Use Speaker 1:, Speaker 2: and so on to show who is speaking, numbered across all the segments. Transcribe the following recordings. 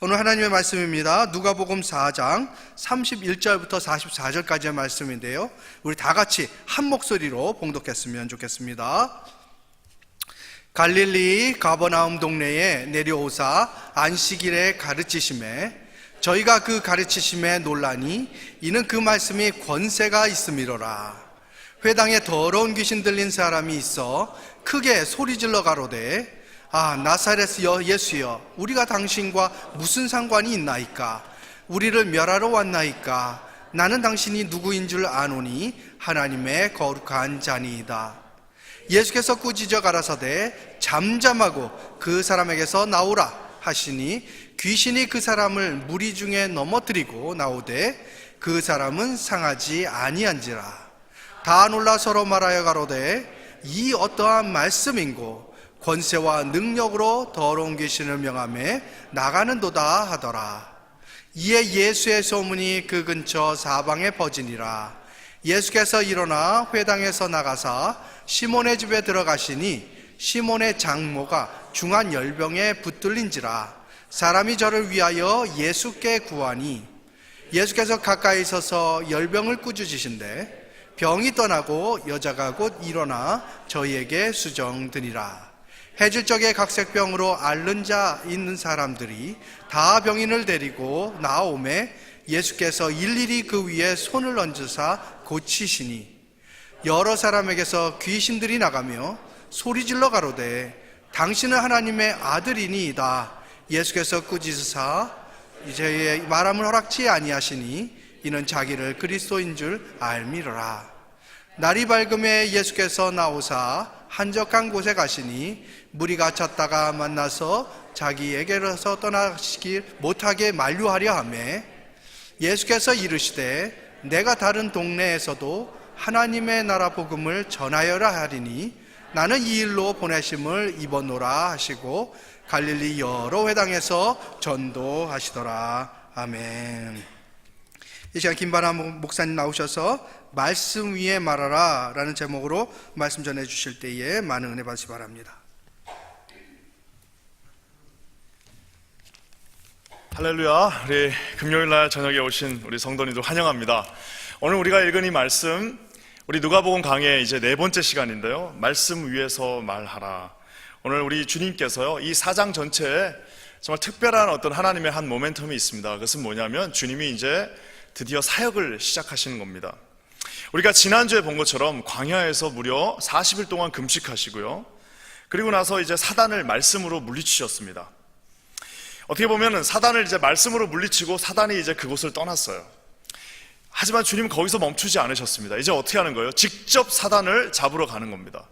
Speaker 1: 오늘 하나님의 말씀입니다. 누가복음 4장 31절부터 44절까지의 말씀인데요, 우리 다 같이 한 목소리로 봉독했으면 좋겠습니다. 갈릴리 가버나움 동네에 내려오사 안식일에 가르치심에 저희가 그 가르치심에 놀라니 이는 그 말씀이 권세가 있음이로라. 회당에 더러운 귀신 들린 사람이 있어 크게 소리질러 가로되 나사렛 예수여, 우리가 당신과 무슨 상관이 있나이까? 우리를 멸하러 왔나이까? 나는 당신이 누구인 줄 아노니 하나님의 거룩한 자니이다. 예수께서 꾸짖어 가라사대 잠잠하고 그 사람에게서 나오라 하시니 귀신이 그 사람을 무리 중에 넘어뜨리고 나오되 그 사람은 상하지 아니한지라. 다 놀라 서로 말하여 가로되 이 어떠한 말씀인고 권세와 능력으로 더러운 귀신을 명하며 나가는도다 하더라. 이에 예수의 소문이 그 근처 사방에 퍼지니라. 예수께서 일어나 회당에서 나가사 시몬의 집에 들어가시니 시몬의 장모가 중한 열병에 붙들린지라. 사람이 저를 위하여 예수께 구하니 예수께서 가까이 서서 열병을 꾸짖으신데 병이 떠나고 여자가 곧 일어나 저희에게 수정드니라. 해질 적에 각색병으로 앓는 자 있는 사람들이 다 병인을 데리고 나오매 예수께서 일일이 그 위에 손을 얹으사 고치시니 여러 사람에게서 귀신들이 나가며 소리질러 가로되 당신은 하나님의 아들이니이다. 예수께서 꾸짖으사 이제 말함을 허락치 아니하시니 이는 자기를 그리스도인 줄 알미러라. 날이 밝음에 예수께서 나오사 한적한 곳에 가시니 무리가 찾다가 만나서 자기에게로서 떠나시길 못하게 만류하려 하매 예수께서 이르시되 내가 다른 동네에서도 하나님의 나라 복음을 전하여라 하리니 나는 이 일로 보내심을 입었노라 하시고 갈릴리 여러 회당에서 전도하시더라. 아멘. 이 시간 김바람 목사님 나오셔서 말씀 위에 말하라 라는 제목으로 말씀 전해 주실 때에 많은 은혜 받으시기 바랍니다.
Speaker 2: 할렐루야. 우리 금요일날 저녁에 오신 우리 성도님들 환영합니다. 오늘 우리가 읽은 이 말씀, 우리 누가복음 강의 이제 네 번째 시간인데요, 말씀 위에서 말하라. 오늘 우리 주님께서요, 이 4장 전체에 정말 특별한 어떤 하나님의 한 모멘텀이 있습니다. 그것은 뭐냐면 주님이 이제 드디어 사역을 시작하시는 겁니다. 우리가 지난주에 본 것처럼 광야에서 무려 40일 동안 금식하시고요, 그리고 나서 이제 사단을 말씀으로 물리치셨습니다. 어떻게 보면 사단을 이제 말씀으로 물리치고 사단이 이제 그곳을 떠났어요. 하지만 주님은 거기서 멈추지 않으셨습니다. 이제 어떻게 하는 거예요? 직접 사단을 잡으러 가는 겁니다.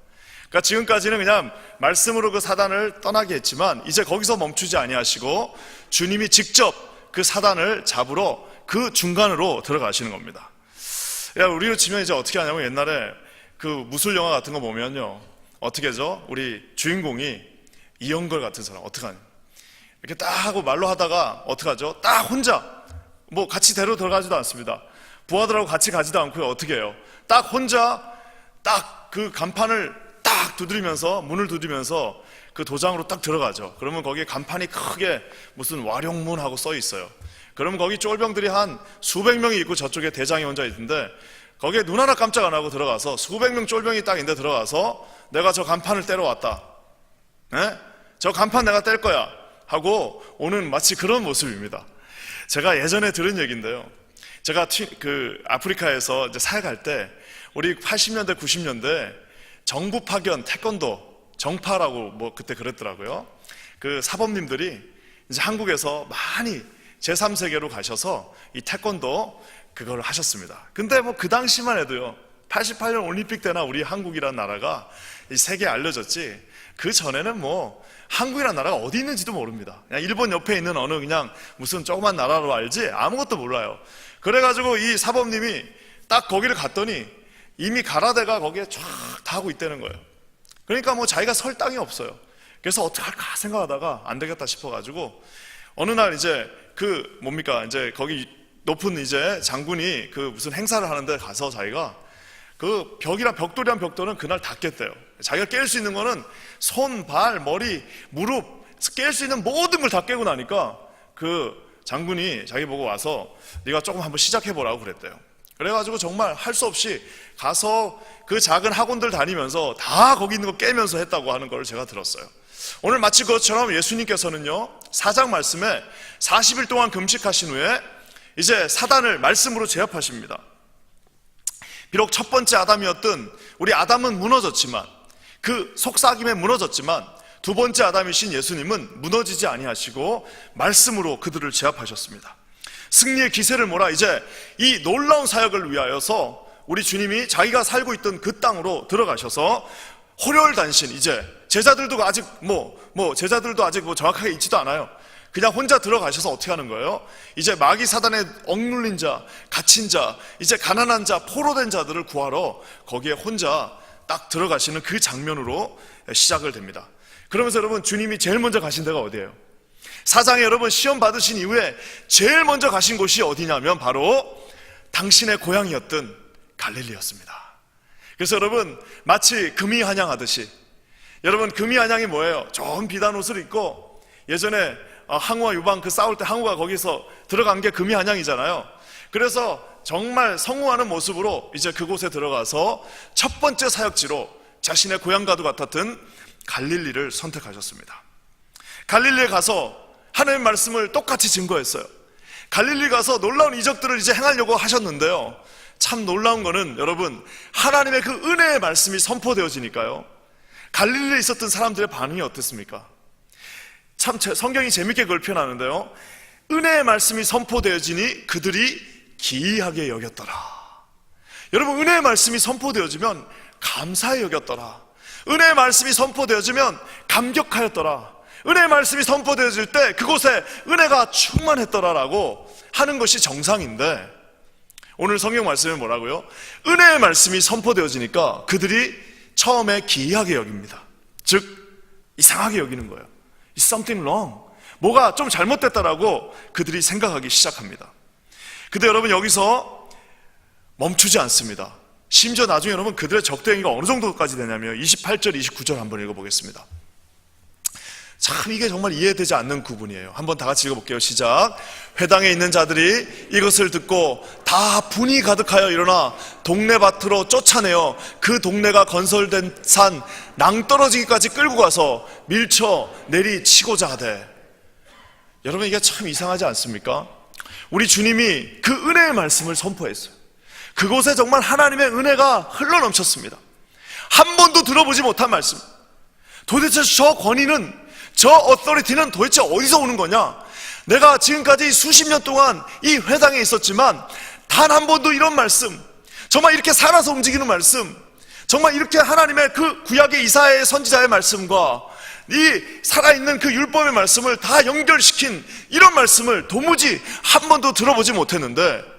Speaker 2: 그러니까 지금까지는 그냥 말씀으로 그 사단을 떠나게 했지만 이제 거기서 멈추지 아니하시고 주님이 직접 그 사단을 잡으러 그 중간으로 들어가시는 겁니다. 우리로 치면 이제 어떻게 하냐면 옛날에 그 무술 영화 같은 거 보면요, 어떻게 하죠? 우리 주인공이 이영걸 같은 사람 어떻게 하냐, 이렇게 딱 하고 말로 하다가 어떻게 하죠? 딱 혼자 뭐 같이 데려 들어가지도 않습니다. 부하들하고 같이 가지도 않고요, 어떻게 해요? 딱 혼자 딱 그 간판을 딱 두드리면서, 문을 두드리면서 그 도장으로 딱 들어가죠. 그러면 거기에 간판이 크게 무슨 와룡문하고 써 있어요. 그러면 거기 쫄병들이 한 수백 명이 있고 저쪽에 대장이 혼자 있는데 거기에 눈 하나 깜짝 안 하고 들어가서 수백 명 쫄병이 딱 있는데 들어가서 내가 저 간판을 때려 왔다, 저 간판 내가 뗄 거야 하고 오는 마치 그런 모습입니다. 제가 예전에 들은 얘기인데요, 제가 아프리카에서 이제 사역할 때 우리 80년대 90년대 정부 파견 태권도 정파라고 뭐 그때 그랬더라고요. 그 사범님들이 이제 한국에서 많이 제3세계로 가셔서 이 태권도 그걸 하셨습니다. 근데 뭐 그 당시만 해도요, 88년 올림픽 때나 우리 한국이라는 나라가 이 세계에 알려졌지, 그 전에는 뭐 한국이라는 나라가 어디 있는지도 모릅니다. 그냥 일본 옆에 있는 어느 그냥 무슨 조그만 나라로 알지 아무것도 몰라요. 그래가지고 이 사범님이 딱 거기를 갔더니 이미 가라데가 거기에 쫙 다 하고 있다는 거예요. 그러니까 뭐 자기가 설 땅이 없어요. 그래서 어떡할까 생각하다가 안 되겠다 싶어가지고 어느 날 이제 이제 거기 높은 이제 장군이 그 무슨 행사를 하는데 가서 자기가 그 벽돌이란 벽돌은 그날 다 깼대요. 자기가 깰 수 있는 거는 손, 발, 머리, 무릎 깰 수 있는 모든 걸 다 깨고 나니까 그 장군이 자기 보고 와서 네가 조금 한번 시작해보라고 그랬대요. 그래가지고 정말 할 수 없이 가서 그 작은 학원들 다니면서 다 거기 있는 거 깨면서 했다고 하는 걸 제가 들었어요. 오늘 마치 그것처럼 예수님께서는요 4장 말씀에 40일 동안 금식하신 후에 이제 사단을 말씀으로 제압하십니다. 비록 첫 번째 아담이었던 우리 아담은 무너졌지만, 그 속삭임에 무너졌지만, 두 번째 아담이신 예수님은 무너지지 아니하시고 말씀으로 그들을 제압하셨습니다. 승리의 기세를 몰아 이제 이 놀라운 사역을 위하여서 우리 주님이 자기가 살고 있던 그 땅으로 들어가셔서 호렬단신, 이제 제자들도 아직 제자들도 아직 정확하게 있지도 않아요. 그냥 혼자 들어가셔서 어떻게 하는 거예요? 이제 마귀 사단에 억눌린 자, 갇힌 자, 이제 가난한 자, 포로된 자들을 구하러 거기에 혼자 딱 들어가시는 그 장면으로 시작을 됩니다. 그러면서 여러분, 주님이 제일 먼저 가신 데가 어디예요? 사장에 여러분 시험 받으신 이후에 제일 먼저 가신 곳이 어디냐면 바로 당신의 고향이었던 갈릴리였습니다. 그래서 여러분, 마치 금이 한양하듯이, 여러분 금이 한양이 뭐예요? 좋은 비단 옷을 입고, 예전에 항우와 유방 그 싸울 때 항우가 거기서 들어간 게 금이 한양이잖아요. 그래서 정말 성공하는 모습으로 이제 그곳에 들어가서 첫 번째 사역지로 자신의 고향과도 같았던 갈릴리를 선택하셨습니다. 갈릴리에 가서 하나님의 말씀을 똑같이 증거했어요. 갈릴리 가서 놀라운 이적들을 이제 행하려고 하셨는데요, 참 놀라운 거는 여러분, 하나님의 그 은혜의 말씀이 선포되어지니까요, 갈릴리에 있었던 사람들의 반응이 어땠습니까? 참 성경이 재밌게 그걸 표현하는데요, 은혜의 말씀이 선포되어지니 그들이 기이하게 여겼더라. 여러분, 은혜의 말씀이 선포되어지면 감사히 여겼더라. 은혜의 말씀이 선포되어지면 감격하였더라. 은혜의 말씀이 선포되어질 때 그곳에 은혜가 충만했더라라고 하는 것이 정상인데, 오늘 성경 말씀은 뭐라고요? 은혜의 말씀이 선포되어지니까 그들이 처음에 기이하게 여깁니다. 즉 이상하게 여기는 거예요. It's something wrong. 뭐가 좀 잘못됐다라고 그들이 생각하기 시작합니다. 근데 여러분, 여기서 멈추지 않습니다. 심지어 나중에 여러분, 그들의 적대행위가 어느 정도까지 되냐면 28절 29절 한번 읽어보겠습니다. 참 이게 정말 이해되지 않는 구분이에요. 한번 다 같이 읽어볼게요. 시작. 회당에 있는 자들이 이것을 듣고 다 분이 가득하여 일어나 동네 밭으로 쫓아내어 그 동네가 건설된 산 낭떠러지기까지 끌고 가서 밀쳐 내리치고자 하되. 여러분, 이게 참 이상하지 않습니까? 우리 주님이 그 은혜의 말씀을 선포했어요. 그곳에 정말 하나님의 은혜가 흘러넘쳤습니다. 한 번도 들어보지 못한 말씀. 도대체 저 권위는, 저 어서리티는 도대체 어디서 오는 거냐? 내가 지금까지 수십 년 동안 이 회당에 있었지만 단 한 번도 이런 말씀, 정말 이렇게 살아서 움직이는 말씀, 정말 이렇게 하나님의 그 구약의 이사야의 선지자의 말씀과 이 살아있는 그 율법의 말씀을 다 연결시킨 이런 말씀을 도무지 한 번도 들어보지 못했는데,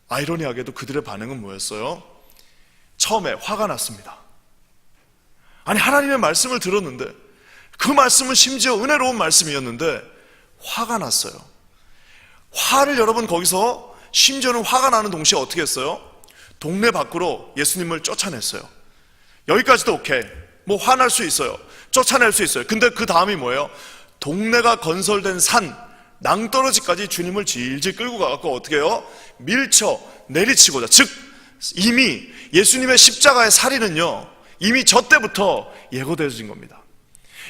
Speaker 2: 아이러니하게도 그들의 반응은 뭐였어요? 처음에 화가 났습니다. 아니, 하나님의 말씀을 들었는데, 그 말씀은 심지어 은혜로운 말씀이었는데 화가 났어요. 화를 여러분, 거기서 심지어는 화가 나는 동시에 어떻게 했어요? 동네 밖으로 예수님을 쫓아냈어요. 여기까지도 오케이, 뭐 화날 수 있어요, 쫓아낼 수 있어요. 근데 그 다음이 뭐예요? 동네가 건설된 산 낭떠러지까지 주님을 질질 끌고 가갖고 어떻게 해요? 밀쳐 내리치고자. 즉 이미 예수님의 십자가의 살인은요, 이미 저 때부터 예고되어진 겁니다.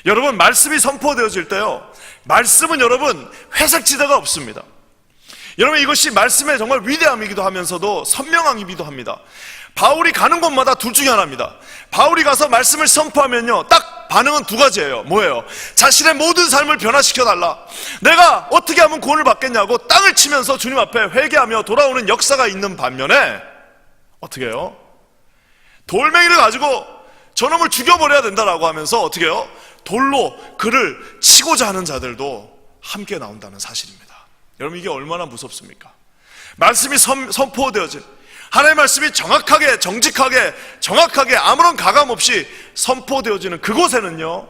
Speaker 2: 여러분, 말씀이 선포되어질 때요, 말씀은 여러분 회색지대가 없습니다. 여러분, 이것이 말씀의 정말 위대함이기도 하면서도 선명함이기도 합니다. 바울이 가는 곳마다 둘 중에 하나입니다. 바울이 가서 말씀을 선포하면요, 딱 반응은 두 가지예요. 뭐예요? 자신의 모든 삶을 변화시켜달라, 내가 어떻게 하면 구원을 받겠냐고 땅을 치면서 주님 앞에 회개하며 돌아오는 역사가 있는 반면에 어떻게 해요? 돌멩이를 가지고 저놈을 죽여버려야 된다라고 하면서 어떻게 해요? 돌로 그를 치고자 하는 자들도 함께 나온다는 사실입니다. 여러분, 이게 얼마나 무섭습니까? 말씀이 선포되어진, 하나님의 말씀이 정확하게, 정직하게 아무런 가감 없이 선포되어지는 그곳에는요,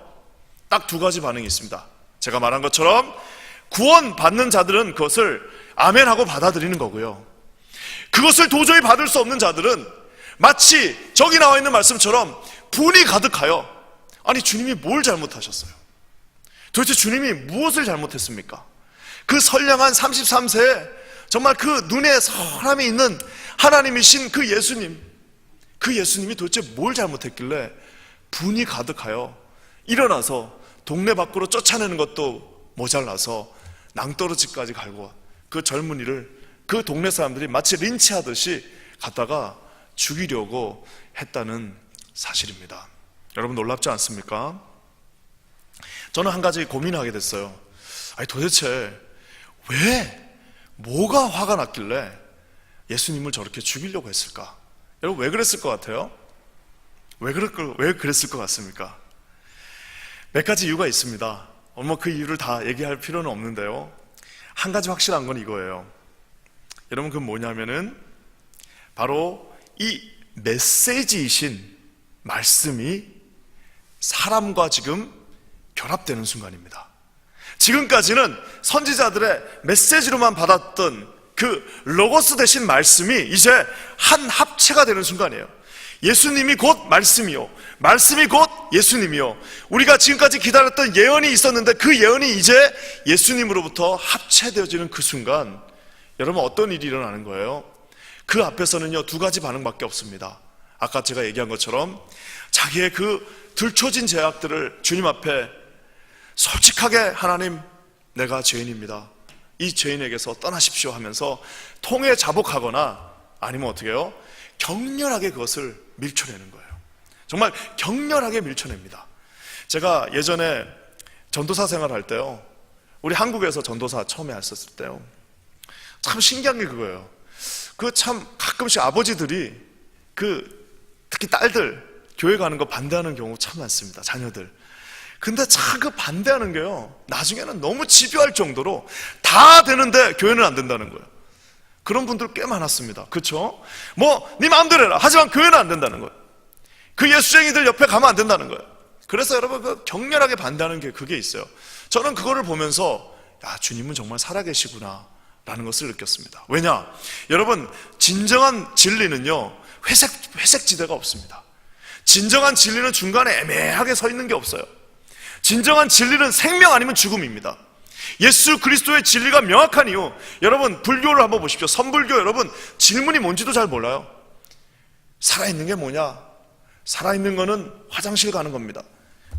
Speaker 2: 딱 두 가지 반응이 있습니다. 제가 말한 것처럼 구원 받는 자들은 그것을 아멘하고 받아들이는 거고요, 그것을 도저히 받을 수 없는 자들은 마치 저기 나와 있는 말씀처럼 분이 가득하여, 아니 주님이 뭘 잘못하셨어요? 도대체 주님이 무엇을 잘못했습니까? 그 선량한 33세에 정말 그 눈에 선함이 있는 하나님이신 그 예수님이 도대체 뭘 잘못했길래 분이 가득하여 일어나서 동네 밖으로 쫓아내는 것도 모자라서 낭떠러지까지 갈고 그 젊은이를 그 동네 사람들이 마치 린치하듯이 갖다가 죽이려고 했다는 사실입니다. 여러분 놀랍지 않습니까? 저는 한 가지 고민하게 됐어요. 아니 도대체 뭐가 화가 났길래 예수님을 저렇게 죽이려고 했을까? 여러분 왜 그랬을 것 같아요? 왜 그랬을 것 같습니까? 몇 가지 이유가 있습니다. 그 이유를 다 얘기할 필요는 없는데요, 한 가지 확실한 건 이거예요. 여러분 그건 뭐냐면은 바로 이 메시지이신 말씀이 사람과 지금 결합되는 순간입니다. 지금까지는 선지자들의 메시지로만 받았던 그 로고스 대신 말씀이 이제 한 합체가 되는 순간이에요. 예수님이 곧 말씀이요, 말씀이 곧 예수님이요. 우리가 지금까지 기다렸던 예언이 있었는데 그 예언이 이제 예수님으로부터 합체되어지는 그 순간, 여러분 어떤 일이 일어나는 거예요? 그 앞에서는요 두 가지 반응밖에 없습니다. 아까 제가 얘기한 것처럼 자기의 그 들춰진 죄악들을 주님 앞에 솔직하게, 하나님 내가 죄인입니다, 이 죄인에게서 떠나십시오 하면서 통에 자복하거나, 아니면 어떻게 해요? 격렬하게 그것을 밀쳐내는 거예요. 정말 격렬하게 밀쳐냅니다. 제가 예전에 전도사 생활할 때요, 우리 한국에서 전도사 처음에 했었을 때요, 참 신기한 게 그거예요. 그 참 가끔씩 아버지들이 특히 딸들 교회 가는 거 반대하는 경우 참 많습니다. 자녀들. 근데 참 그 반대하는 게요, 나중에는 너무 집요할 정도로 다 되는데 교회는 안 된다는 거예요. 그런 분들 꽤 많았습니다. 그렇죠? 네 마음대로 해라, 하지만 교회는 안 된다는 거예요. 그 예수쟁이들 옆에 가면 안 된다는 거예요. 그래서 여러분 그 격렬하게 반대하는 게 그게 있어요. 저는 그거를 보면서 주님은 정말 살아계시구나 라는 것을 느꼈습니다. 왜냐? 여러분 진정한 진리는요 회색지대가 없습니다. 진정한 진리는 중간에 애매하게 서 있는 게 없어요. 진정한 진리는 생명 아니면 죽음입니다. 예수 그리스도의 진리가 명확한 이유, 여러분 불교를 한번 보십시오. 선불교, 여러분 질문이 뭔지도 잘 몰라요. 살아있는 게 뭐냐? 살아있는 거는 화장실 가는 겁니다.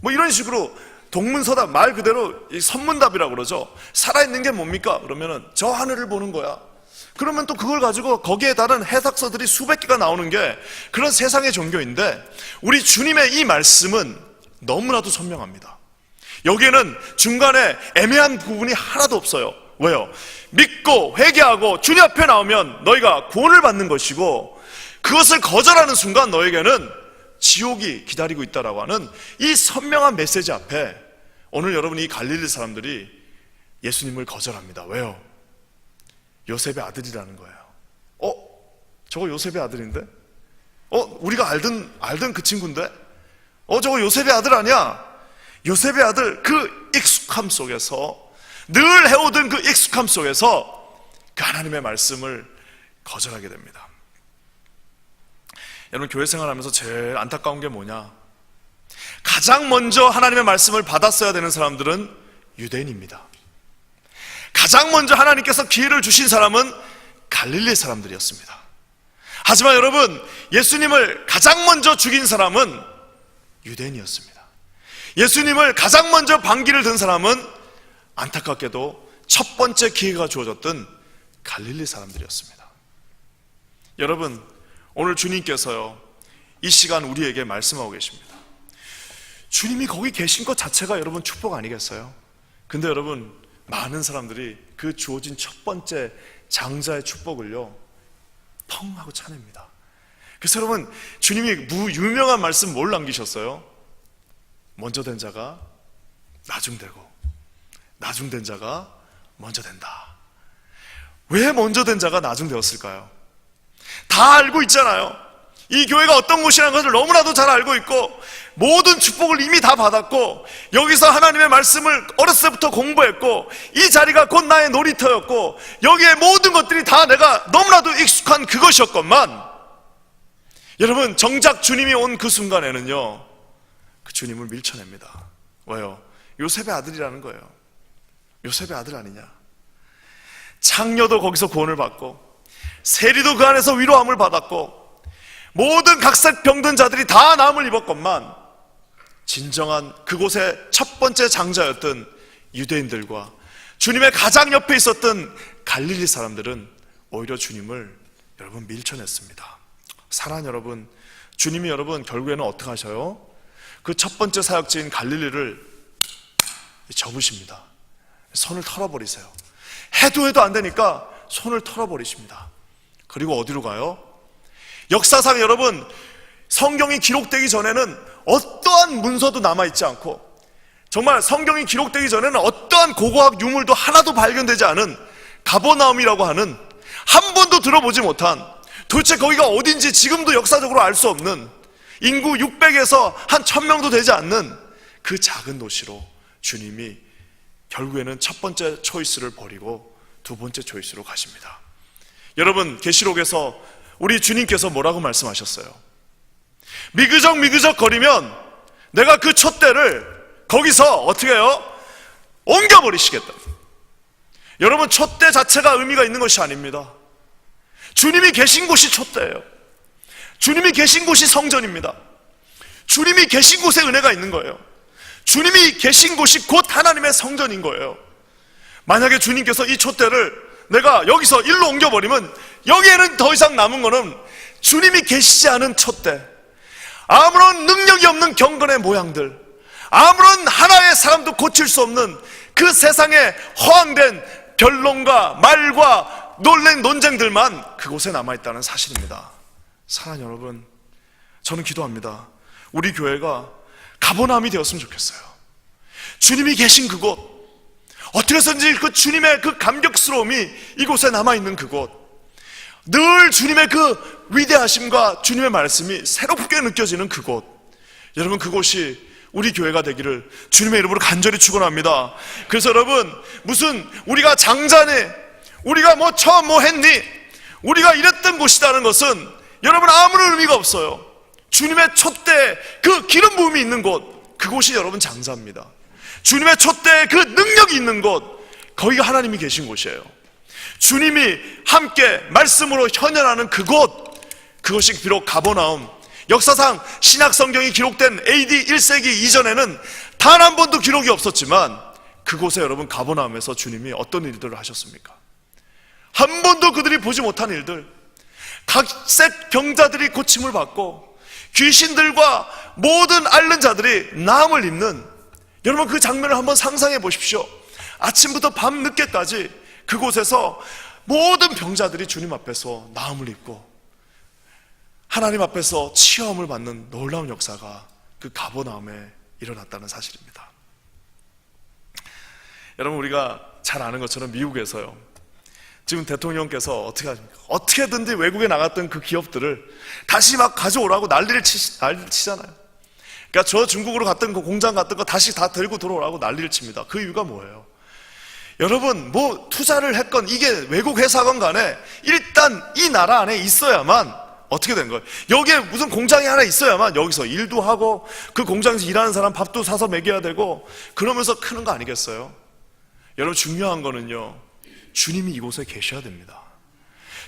Speaker 2: 이런 식으로 동문서답, 말 그대로 선문답이라고 그러죠. 살아있는 게 뭡니까? 그러면은 저 하늘을 보는 거야. 그러면 또 그걸 가지고 거기에 다른 해석서들이 수백 개가 나오는 게 그런 세상의 종교인데, 우리 주님의 이 말씀은 너무나도 선명합니다. 여기에는 중간에 애매한 부분이 하나도 없어요. 왜요? 믿고 회개하고 주님 앞에 나오면 너희가 구원을 받는 것이고, 그것을 거절하는 순간 너에게는 지옥이 기다리고 있다라고 하는 이 선명한 메시지 앞에 오늘 여러분 이 갈릴리 사람들이 예수님을 거절합니다. 왜요? 요셉의 아들이라는 거예요. 저거 요셉의 아들인데? 우리가 알던 그 친구인데? 저거 요셉의 아들 아니야? 요셉의 아들, 그 익숙함 속에서, 늘 해오던 그 익숙함 속에서 그 하나님의 말씀을 거절하게 됩니다. 여러분 교회 생활하면서 제일 안타까운 게 뭐냐? 가장 먼저 하나님의 말씀을 받았어야 되는 사람들은 유대인입니다. 가장 먼저 하나님께서 기회를 주신 사람은 갈릴리 사람들이었습니다. 하지만 여러분 예수님을 가장 먼저 죽인 사람은 유대인이었습니다. 예수님을 가장 먼저 반기를 든 사람은 안타깝게도 첫 번째 기회가 주어졌던 갈릴리 사람들이었습니다. 여러분 오늘 주님께서요 이 시간 우리에게 말씀하고 계십니다. 주님이 거기 계신 것 자체가 여러분 축복 아니겠어요? 근데 여러분 많은 사람들이 그 주어진 첫 번째 장자의 축복을요 펑 하고 차냅니다. 그래서 여러분 주님이 유명한 말씀 뭘 남기셨어요? 먼저 된 자가 나중되고 나중된 자가 먼저 된다. 왜 먼저 된 자가 나중되었을까요? 다 알고 있잖아요. 이 교회가 어떤 곳이라는 것을 너무나도 잘 알고 있고 모든 축복을 이미 다 받았고 여기서 하나님의 말씀을 어렸을 때부터 공부했고 이 자리가 곧 나의 놀이터였고 여기에 모든 것들이 다 내가 너무나도 익숙한 그것이었건만 여러분 정작 주님이 온 그 순간에는요 그 주님을 밀쳐냅니다. 왜요? 요셉의 아들이라는 거예요. 요셉의 아들 아니냐? 창녀도 거기서 구원을 받고 세리도 그 안에서 위로함을 받았고 모든 각색 병든 자들이 다 나음을 입었건만 진정한 그곳의 첫 번째 장자였던 유대인들과 주님의 가장 옆에 있었던 갈릴리 사람들은 오히려 주님을 여러분 밀쳐냈습니다. 사랑하는 여러분, 주님이 여러분 결국에는 어떻게 하셔요? 그 첫 번째 사역지인 갈릴리를 접으십니다. 손을 털어버리세요. 해도 안 되니까 손을 털어버리십니다. 그리고 어디로 가요? 역사상 여러분 성경이 기록되기 전에는 어떠한 문서도 남아있지 않고 정말 성경이 기록되기 전에는 어떠한 고고학 유물도 하나도 발견되지 않은 가버나움이라고 하는 한 번도 들어보지 못한 도대체 거기가 어딘지 지금도 역사적으로 알 수 없는 인구 600에서 한 1000명도 되지 않는 그 작은 도시로 주님이 결국에는 첫 번째 초이스를 버리고 두 번째 초이스로 가십니다. 여러분 계시록에서 우리 주님께서 뭐라고 말씀하셨어요? 미그적 거리면 내가 그 촛대를 거기서 어떻게 해요? 옮겨버리시겠다. 여러분 촛대 자체가 의미가 있는 것이 아닙니다. 주님이 계신 곳이 촛대예요. 주님이 계신 곳이 성전입니다. 주님이 계신 곳에 은혜가 있는 거예요. 주님이 계신 곳이 곧 하나님의 성전인 거예요. 만약에 주님께서 이 촛대를 내가 여기서 일로 옮겨버리면 여기에는 더 이상 남은 거는 주님이 계시지 않은 촛대, 아무런 능력이 없는 경건의 모양들, 아무런 하나의 사람도 고칠 수 없는 그 세상에 허황된 변론과 말과 놀란 논쟁들만 그곳에 남아있다는 사실입니다. 사랑하는 여러분, 저는 기도합니다. 우리 교회가 가버나움이 되었으면 좋겠어요. 주님이 계신 그곳, 어떻게 해서든지 그 주님의 그 감격스러움이 이곳에 남아있는 그곳, 늘 주님의 그 위대하심과 주님의 말씀이 새롭게 느껴지는 그곳, 여러분 그곳이 우리 교회가 되기를 주님의 이름으로 간절히 축원합니다. 그래서 여러분 무슨 우리가 장자네, 우리가 뭐 처음 뭐 했니, 우리가 이랬던 곳이라는 것은 여러분 아무런 의미가 없어요. 주님의 촛대 그 기름 부음이 있는 곳, 그곳이 여러분 장자입니다. 주님의 촛대에 그 능력이 있는 곳, 거기가 하나님이 계신 곳이에요. 주님이 함께 말씀으로 현현하는 그곳, 그것이 비록 가버나움, 역사상 신약 성경이 기록된 AD 1세기 이전에는 단 한 번도 기록이 없었지만 그곳에 여러분 가버나움에서 주님이 어떤 일들을 하셨습니까? 한 번도 그들이 보지 못한 일들, 각색 병자들이 고침을 받고 귀신들과 모든 앓는 자들이 나음을 입는, 여러분 그 장면을 한번 상상해 보십시오. 아침부터 밤 늦게까지 그곳에서 모든 병자들이 주님 앞에서 나음을 입고 하나님 앞에서 치유함을 받는 놀라운 역사가 그 가버나움에 일어났다는 사실입니다. 여러분 우리가 잘 아는 것처럼 미국에서요, 지금 대통령께서 어떻게 하십니까? 어떻게든지 외국에 나갔던 그 기업들을 다시 막 가져오라고 난리를 치잖아요. 그러니까 저 중국으로 갔던 그 공장 갔던 거 다시 다 들고 들어오라고 난리를 칩니다. 그 이유가 뭐예요? 여러분 뭐 투자를 했건 이게 외국 회사건 간에 일단 이 나라 안에 있어야만 어떻게 된 거예요? 여기에 무슨 공장이 하나 있어야만 여기서 일도 하고 그 공장에서 일하는 사람 밥도 사서 먹여야 되고 그러면서 크는 거 아니겠어요? 여러분 중요한 거는요, 주님이 이곳에 계셔야 됩니다.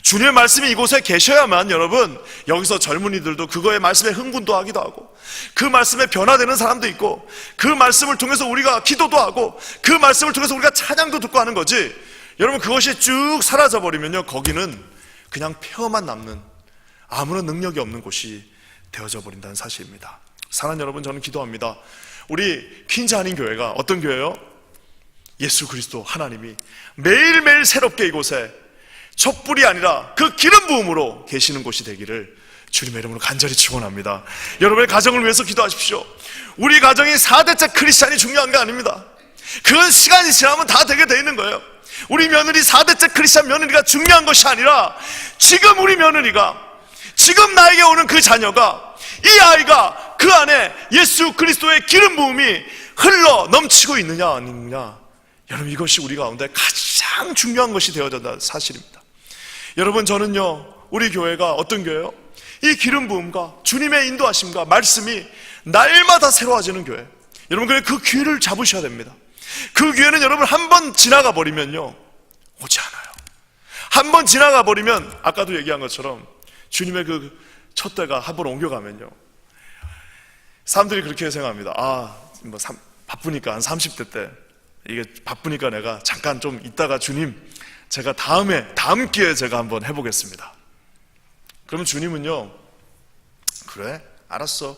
Speaker 2: 주님의 말씀이 이곳에 계셔야만 여러분 여기서 젊은이들도 그거의 말씀에 흥분도 하기도 하고 그 말씀에 변화되는 사람도 있고 그 말씀을 통해서 우리가 기도도 하고 그 말씀을 통해서 우리가 찬양도 듣고 하는 거지. 여러분 그것이 쭉 사라져버리면요, 거기는 그냥 폐허만 남는 아무런 능력이 없는 곳이 되어져 버린다는 사실입니다. 사랑하는 여러분, 저는 기도합니다. 우리 퀸즈 한인 교회가 어떤 교회요? 예수 그리스도 하나님이 매일매일 새롭게 이곳에 촛불이 아니라 그 기름 부음으로 계시는 곳이 되기를 주님의 이름으로 간절히 축원합니다. 여러분의 가정을 위해서 기도하십시오. 우리 가정이 4대째 크리스찬이 중요한 게 아닙니다. 그건 시간이 지나면 다 되게 돼 있는 거예요. 우리 며느리 4대째 크리스찬 며느리가 중요한 것이 아니라 지금 우리 며느리가, 지금 나에게 오는 그 자녀가, 이 아이가 그 안에 예수 그리스도의 기름 부음이 흘러 넘치고 있느냐 아니느냐, 여러분 이것이 우리 가운데 가장 중요한 것이 되어진다는 사실입니다. 여러분 저는요, 우리 교회가 어떤 교회요? 이 기름 부음과 주님의 인도하심과 말씀이 날마다 새로워지는 교회. 여러분 그 기회를 잡으셔야 됩니다. 그 기회는 여러분 한 번 지나가 버리면요 오지 않아요. 한 번 지나가 버리면 아까도 얘기한 것처럼 주님의 그 촛대가 한 번 옮겨가면요, 사람들이 그렇게 생각합니다. 바쁘니까 한 30대 때 이게 바쁘니까 내가 잠깐 좀 있다가 주님, 제가 다음 기회에 제가 한번 해보겠습니다. 그러면 주님은요, 그래 알았어,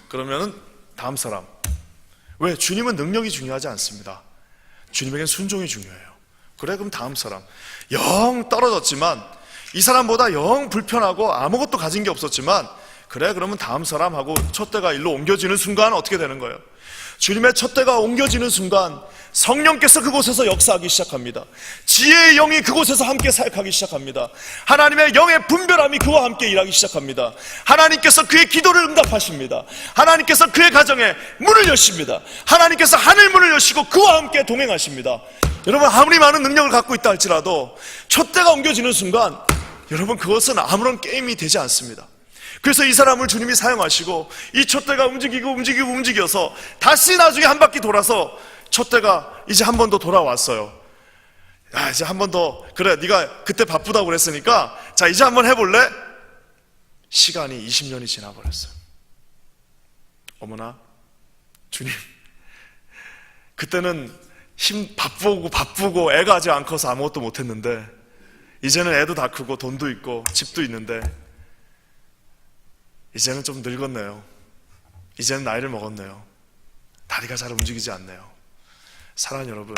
Speaker 2: 그러면은 다음 사람. 왜? 주님은 능력이 중요하지 않습니다. 주님에겐 순종이 중요해요. 그래, 그럼 다음 사람. 영 떨어졌지만, 이 사람보다 영 불편하고 아무것도 가진 게 없었지만, 그래, 그러면 다음 사람 하고 촛대가 일로 옮겨지는 순간 어떻게 되는 거예요? 주님의 촛대가 옮겨지는 순간 성령께서 그곳에서 역사하기 시작합니다. 지혜의 영이 그곳에서 함께 사역하기 시작합니다. 하나님의 영의 분별함이 그와 함께 일하기 시작합니다. 하나님께서 그의 기도를 응답하십니다. 하나님께서 그의 가정에 문을 여십니다. 하나님께서 하늘 문을 여시고 그와 함께 동행하십니다. 여러분, 아무리 많은 능력을 갖고 있다 할지라도 촛대가 옮겨지는 순간, 여러분, 그것은 아무런 게임이 되지 않습니다. 그래서 이 사람을 주님이 사용하시고 이 촛대가 움직여서 다시 나중에 한 바퀴 돌아서 촛대가 이제 한 번 더 돌아왔어요. 이제 한 번 더, 그래, 네가 그때 바쁘다고 그랬으니까 자, 이제 한번 해볼래? 시간이 20년이 지나버렸어요. 어머나, 주님, 그때는 바쁘고 애가 아직 안 커서 아무것도 못했는데 이제는 애도 다 크고 돈도 있고 집도 있는데 이제는 좀 늙었네요. 이제는 나이를 먹었네요. 다리가 잘 움직이지 않네요. 사랑하는 여러분,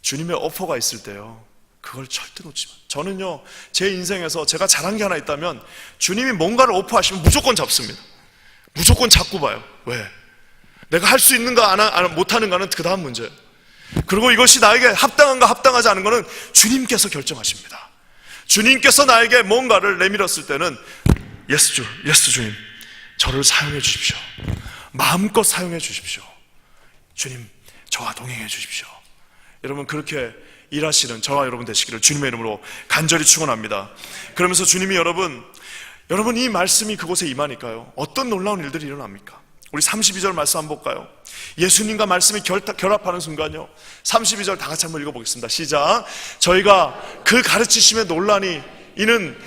Speaker 2: 주님의 오퍼가 있을 때요, 그걸 절대 놓지 마. 저는요, 제 인생에서 제가 잘한 게 하나 있다면 주님이 뭔가를 오퍼하시면 무조건 잡습니다. 무조건 잡고 봐요. 왜? 내가 할 수 있는가 못하는가는 그 다음 문제예요. 그리고 이것이 나에게 합당한가 합당하지 않은 것은 주님께서 결정하십니다. 주님께서 나에게 뭔가를 내밀었을 때는 예수 주님, 저를 사용해 주십시오. 마음껏 사용해 주십시오. 주님, 저와 동행해 주십시오. 여러분, 그렇게 일하시는 저와 여러분 되시기를 주님의 이름으로 간절히 축원합니다. 그러면서 주님이 여러분 이 말씀이 그곳에 임하니까요, 어떤 놀라운 일들이 일어납니까? 우리 32절 말씀 한번 볼까요? 예수님과 말씀이 결합하는 순간요, 32절 다 같이 한번 읽어보겠습니다. 시작. 저희가 그 가르치심에 논란이 이는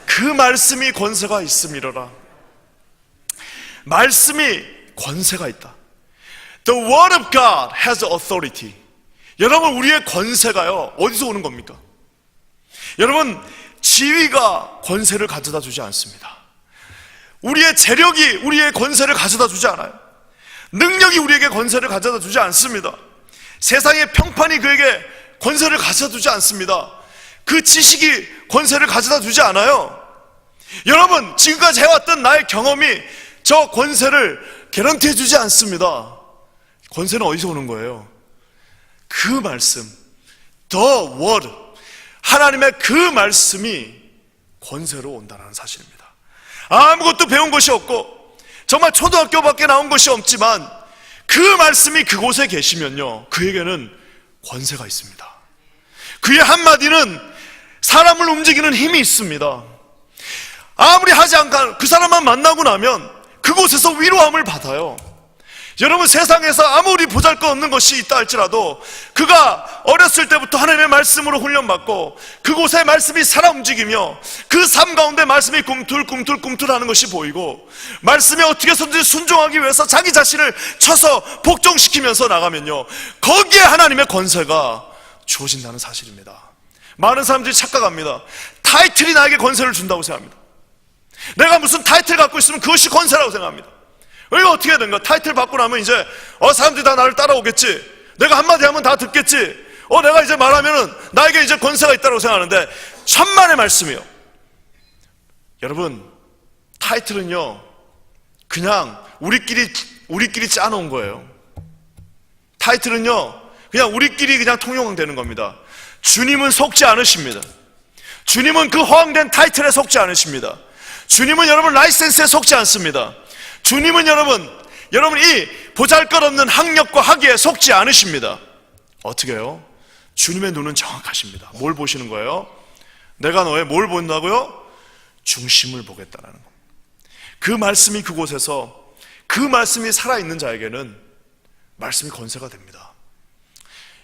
Speaker 2: 그 말씀이 권세가 있음이로라. 말씀이 권세가 있다. The word of God has authority. 여러분, 우리의 권세가요, 어디서 오는 겁니까? 여러분, 지위가 권세를 가져다 주지 않습니다. 우리의 재력이 우리의 권세를 가져다 주지 않아요. 능력이 우리에게 권세를 가져다 주지 않습니다. 세상의 평판이 그에게 권세를 가져다 주지 않습니다. 그 지식이 권세를 가져다 주지 않아요. 여러분, 지금까지 해왔던 나의 경험이 저 권세를 개런티해 주지 않습니다. 권세는 어디서 오는 거예요? 그 말씀, The Word, 하나님의 그 말씀이 권세로 온다는 사실입니다. 아무것도 배운 것이 없고 정말 초등학교밖에 나온 것이 없지만 그 말씀이 그곳에 계시면요, 그에게는 권세가 있습니다. 그의 한마디는 사람을 움직이는 힘이 있습니다. 아무리 하지 않고 그 사람만 만나고 나면 그곳에서 위로함을 받아요. 여러분, 세상에서 아무리 보잘것없는 것이 있다 할지라도 그가 어렸을 때부터 하나님의 말씀으로 훈련받고 그곳에 말씀이 살아 움직이며 그 삶 가운데 말씀이 꿈틀꿈틀하는 것이 보이고 말씀에 어떻게 해서든지 순종하기 위해서 자기 자신을 쳐서 복종시키면서 나가면요, 거기에 하나님의 권세가 주어진다는 사실입니다. 많은 사람들이 착각합니다. 타이틀이 나에게 권세를 준다고 생각합니다. 내가 무슨 타이틀 갖고 있으면 그것이 권세라고 생각합니다. 이거 어떻게 해야 되는가? 타이틀 받고 나면 이제 사람들이 다 나를 따라오겠지, 내가 한마디 하면 다 듣겠지, 내가 이제 말하면은 나에게 이제 권세가 있다고 생각하는데 천만의 말씀이요. 여러분, 타이틀은요, 그냥 우리끼리 짜놓은 거예요. 타이틀은요, 그냥 우리끼리 그냥 통용되는 겁니다. 주님은 속지 않으십니다. 주님은 그 허황된 타이틀에 속지 않으십니다. 주님은 여러분 라이센스에 속지 않습니다. 주님은 여러분 이 보잘것없는 학력과 학위에 속지 않으십니다. 어떻게 해요? 주님의 눈은 정확하십니다. 뭘 보시는 거예요? 내가 너의 뭘 본다고요? 중심을 보겠다는 겁니다. 그 말씀이 그곳에서, 그 말씀이 살아있는 자에게는 말씀이 권세가 됩니다.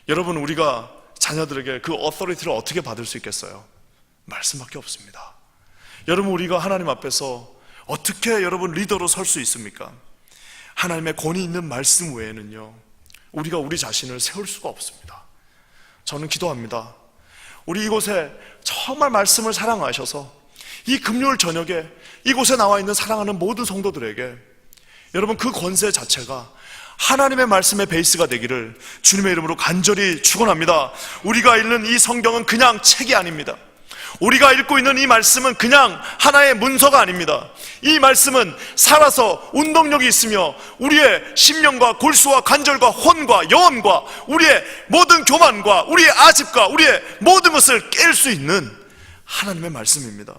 Speaker 2: 여러분, 우리가 자녀들에게 그 어서리티를 어떻게 받을 수 있겠어요? 말씀밖에 없습니다. 여러분, 우리가 하나님 앞에서 어떻게 여러분 리더로 설 수 있습니까? 하나님의 권위 있는 말씀 외에는요, 우리가 우리 자신을 세울 수가 없습니다. 저는 기도합니다. 우리 이곳에 정말 말씀을 사랑하셔서 이 금요일 저녁에 이곳에 나와 있는 사랑하는 모든 성도들에게 여러분 그 권세 자체가 하나님의 말씀의 베이스가 되기를 주님의 이름으로 간절히 축원합니다. 우리가 읽는 이 성경은 그냥 책이 아닙니다. 우리가 읽고 있는 이 말씀은 그냥 하나의 문서가 아닙니다. 이 말씀은 살아서 운동력이 있으며 우리의 심령과 골수와 관절과 혼과 영혼과 우리의 모든 교만과 우리의 아집과 우리의 모든 것을 깰 수 있는 하나님의 말씀입니다.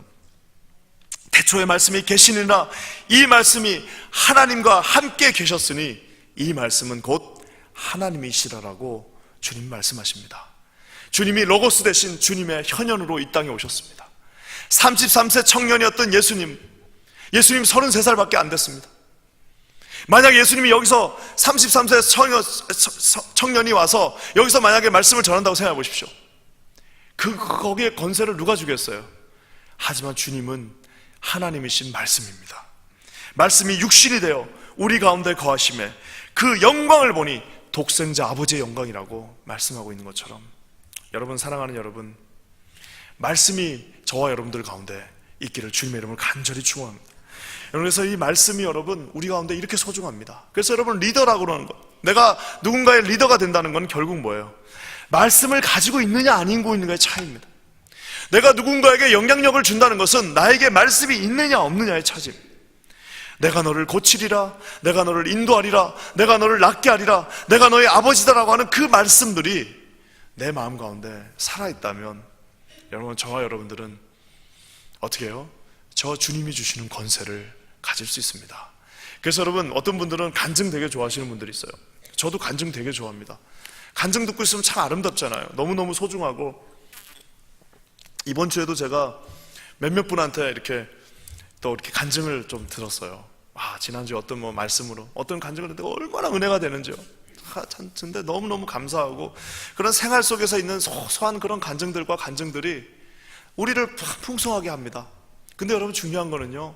Speaker 2: 태초의 말씀이 계시니라, 이 말씀이 하나님과 함께 계셨으니 이 말씀은 곧 하나님이시라라고 주님 말씀하십니다. 주님이 로고스 대신 주님의 현현으로 이 땅에 오셨습니다. 33세 청년이었던 예수님 33살밖에 안 됐습니다. 만약 예수님이 여기서 33세 청년이 와서 여기서 만약에 말씀을 전한다고 생각해 보십시오. 거기에 권세를 누가 주겠어요? 하지만 주님은 하나님이신 말씀입니다. 말씀이 육신이 되어 우리 가운데 거하심에 그 영광을 보니 독생자 아버지의 영광이라고 말씀하고 있는 것처럼, 여러분, 사랑하는 여러분, 말씀이 저와 여러분들 가운데 있기를 주님의 이름을 간절히 축원합니다. 그래서 이 말씀이 여러분 우리 가운데 이렇게 소중합니다. 그래서 여러분, 리더라고 그러는 것, 내가 누군가의 리더가 된다는 건 결국 뭐예요? 말씀을 가지고 있느냐 안 있고 있는가의 차이입니다. 내가 누군가에게 영향력을 준다는 것은 나에게 말씀이 있느냐 없느냐의 차이입니다. 내가 너를 고치리라, 내가 너를 인도하리라, 내가 너를 낫게 하리라, 내가 너의 아버지다라고 하는 그 말씀들이 내 마음 가운데 살아있다면 여러분, 저와 여러분들은 어떻게 해요? 저 주님이 주시는 권세를 가질 수 있습니다. 그래서 여러분, 어떤 분들은 간증 되게 좋아하시는 분들이 있어요. 저도 간증 되게 좋아합니다. 간증 듣고 있으면 참 아름답잖아요. 너무너무 소중하고, 이번 주에도 제가 몇몇 분한테 이렇게 간증을 좀 들었어요. 지난주에 어떤 말씀으로 어떤 간증을 듣고 얼마나 은혜가 되는지요. 근데 너무너무 감사하고, 그런 생활 속에서 있는 소소한 그런 간증들과 간증들이 우리를 풍성하게 합니다. 근데 여러분, 중요한 거는요,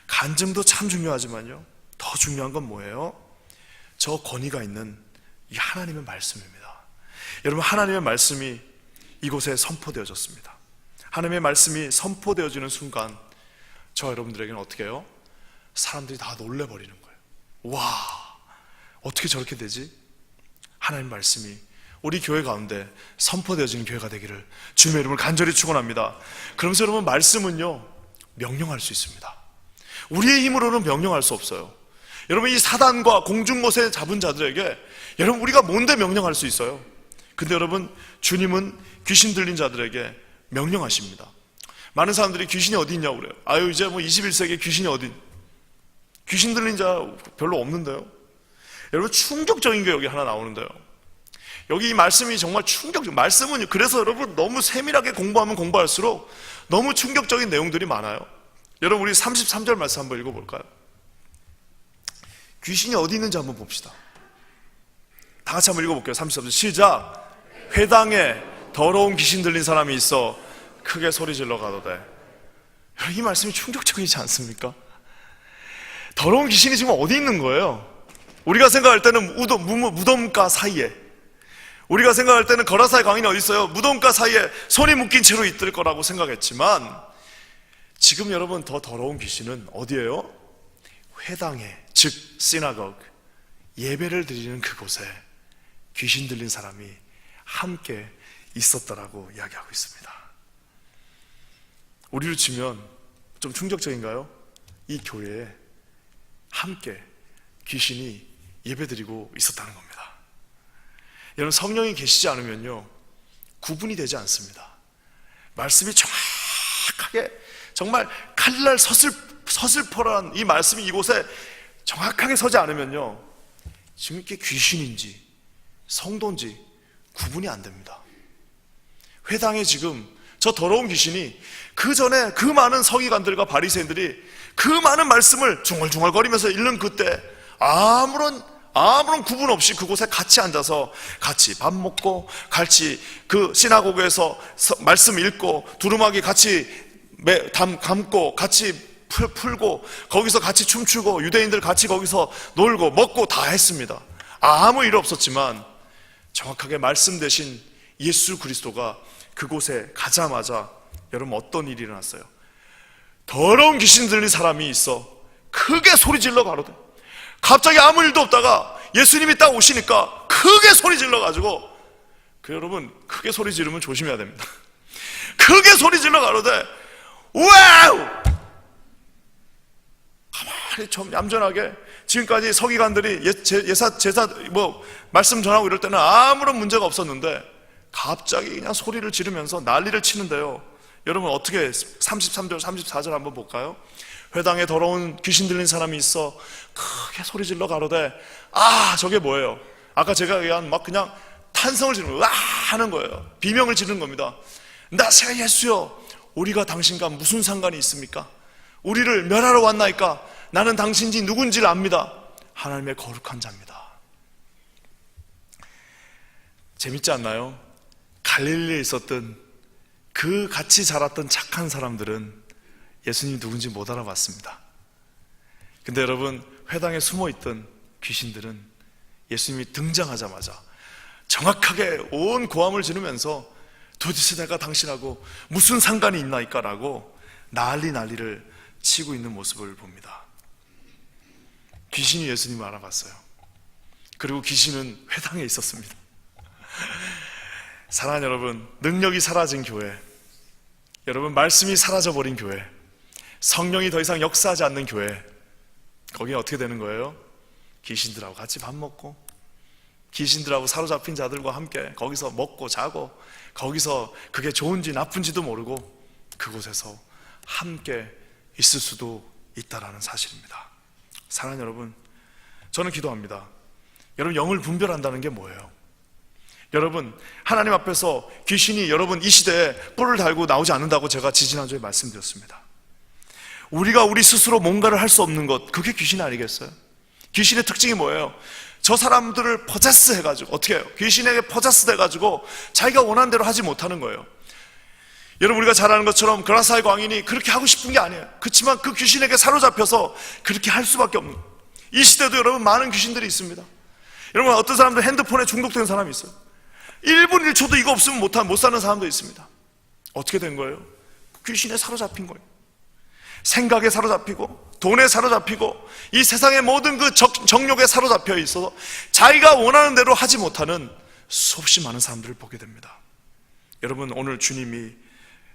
Speaker 2: 간증도 참 중요하지만요, 더 중요한 건 뭐예요? 저 권위가 있는 이 하나님의 말씀입니다. 여러분, 하나님의 말씀이 이곳에 선포되어졌습니다. 하나님의 말씀이 선포되어지는 순간 저 여러분들에게는 어떻게 해요? 사람들이 다 놀래버리는 거예요. 와, 어떻게 저렇게 되지? 하나님 말씀이 우리 교회 가운데 선포되어지는 교회가 되기를 주님의 이름을 간절히 축원합니다. 그러면서 여러분, 말씀은요, 명령할 수 있습니다. 우리의 힘으로는 명령할 수 없어요. 여러분, 이 사단과 공중못에 잡은 자들에게 여러분, 우리가 뭔데 명령할 수 있어요? 근데 여러분, 주님은 귀신 들린 자들에게 명령하십니다. 많은 사람들이 귀신이 어디 있냐고 그래요. 이제 21세기에 귀신이 어디, 귀신 들린 자 별로 없는데요. 여러분, 충격적인 게 여기 하나 나오는데요. 여기 이 말씀이 정말 충격적, 말씀은 그래서 여러분 너무 세밀하게 공부하면 공부할수록 너무 충격적인 내용들이 많아요. 여러분, 우리 33절 말씀 한번 읽어볼까요? 귀신이 어디 있는지 한번 봅시다. 다 같이 한번 읽어볼게요. 33절 시작. 회당에 더러운 귀신 들린 사람이 있어 크게 소리질러 가로되. 이 말씀이 충격적이지 않습니까? 더러운 귀신이 지금 어디 있는 거예요? 우리가 생각할 때는 무덤가 사이에, 우리가 생각할 때는 거라사의 광인이 어디 있어요? 무덤가 사이에 손이 묶인 채로 있을 거라고 생각했지만, 지금 여러분, 더 더러운 귀신은 어디예요? 회당에, 즉 시나고그, 예배를 드리는 그곳에 귀신 들린 사람이 함께 있었다라고 이야기하고 있습니다. 우리로 치면 좀 충격적인가요? 이 교회에 함께 귀신이 예배드리고 있었다는 겁니다. 여러분, 성령이 계시지 않으면요, 구분이 되지 않습니다. 말씀이 정확하게, 정말 칼날 서슬퍼란 이 말씀이 이곳에 정확하게 서지 않으면요, 지금 이게 귀신인지 성도인지 구분이 안 됩니다. 회당에 지금 저 더러운 귀신이 그 전에 그 많은 서기관들과 바리새인들이 그 많은 말씀을 중얼중얼거리면서 읽는 그때 아무런 아무런 구분 없이 그곳에 같이 앉아서 같이 밥 먹고, 같이 그 시나고그에서 말씀 읽고, 두루마기 같이 감고, 같이 풀고, 거기서 같이 춤추고, 유대인들 같이 거기서 놀고 먹고 다 했습니다. 아무 일 없었지만 정확하게 말씀 대신 예수 그리스도가 그곳에 가자마자 여러분 어떤 일이 일어났어요? 더러운 귀신 들린 사람이 있어 크게 소리 질러 가로되, 갑자기 아무 일도 없다가 예수님이 딱 오시니까 크게 소리 질러 가지고, 여러분 크게 소리 지르면 조심해야 됩니다. 크게 소리 질러 가로되 와우! 가만히 좀 얌전하게, 지금까지 서기관들이 제사 말씀 전하고 이럴 때는 아무런 문제가 없었는데 갑자기 그냥 소리를 지르면서 난리를 치는데요. 여러분 어떻게 33절 34절 한번 볼까요? 회당에 더러운 귀신 들린 사람이 있어 크게 소리 질러 가로되, 저게 뭐예요? 아까 제가 얘기한 막 그냥 탄성을 지르는 와 하는 거예요. 비명을 지르는 겁니다. 나세 예수여, 우리가 당신과 무슨 상관이 있습니까? 우리를 멸하러 왔나이까? 나는 당신이 누군지를 압니다. 하나님의 거룩한 자입니다. 재밌지 않나요? 갈릴리에 있었던 그 같이 자랐던 착한 사람들은 예수님이 누군지 못 알아봤습니다. 근데 여러분, 회당에 숨어있던 귀신들은 예수님이 등장하자마자 정확하게 온 고함을 지르면서 도대체 내가 당신하고 무슨 상관이 있나이까? 라고 난리를 치고 있는 모습을 봅니다. 귀신이 예수님을 알아봤어요. 그리고 귀신은 회당에 있었습니다. 사랑하는 여러분, 능력이 사라진 교회, 여러분 말씀이 사라져버린 교회, 성령이 더 이상 역사하지 않는 교회, 거기에 어떻게 되는 거예요? 귀신들하고 같이 밥 먹고, 귀신들하고 사로잡힌 자들과 함께 거기서 먹고 자고, 거기서 그게 좋은지 나쁜지도 모르고 그곳에서 함께 있을 수도 있다라는 사실입니다. 사랑하는 여러분, 저는 기도합니다. 여러분, 영을 분별한다는 게 뭐예요? 여러분, 하나님 앞에서 귀신이 여러분 이 시대에 뿔을 달고 나오지 않는다고 제가 지지난주에 말씀드렸습니다. 우리가 우리 스스로 뭔가를 할 수 없는 것, 그게 귀신 아니겠어요? 귀신의 특징이 뭐예요? 저 사람들을 포제스 해가지고, 어떻게 해요? 귀신에게 포제스 돼가지고 자기가 원하는 대로 하지 못하는 거예요. 여러분, 우리가 잘 아는 것처럼 그라사의 광인이 그렇게 하고 싶은 게 아니에요. 그렇지만 그 귀신에게 사로잡혀서 그렇게 할 수밖에 없는 거예요. 이 시대도 여러분 많은 귀신들이 있습니다. 여러분, 어떤 사람들 핸드폰에 중독된 사람이 있어요. 1분 1초도 이거 없으면 못 사는 사람도 있습니다. 어떻게 된 거예요? 귀신에 사로잡힌 거예요. 생각에 사로잡히고, 돈에 사로잡히고, 이 세상의 모든 그 정욕에 사로잡혀 있어서 자기가 원하는 대로 하지 못하는 수없이 많은 사람들을 보게 됩니다. 여러분, 오늘 주님이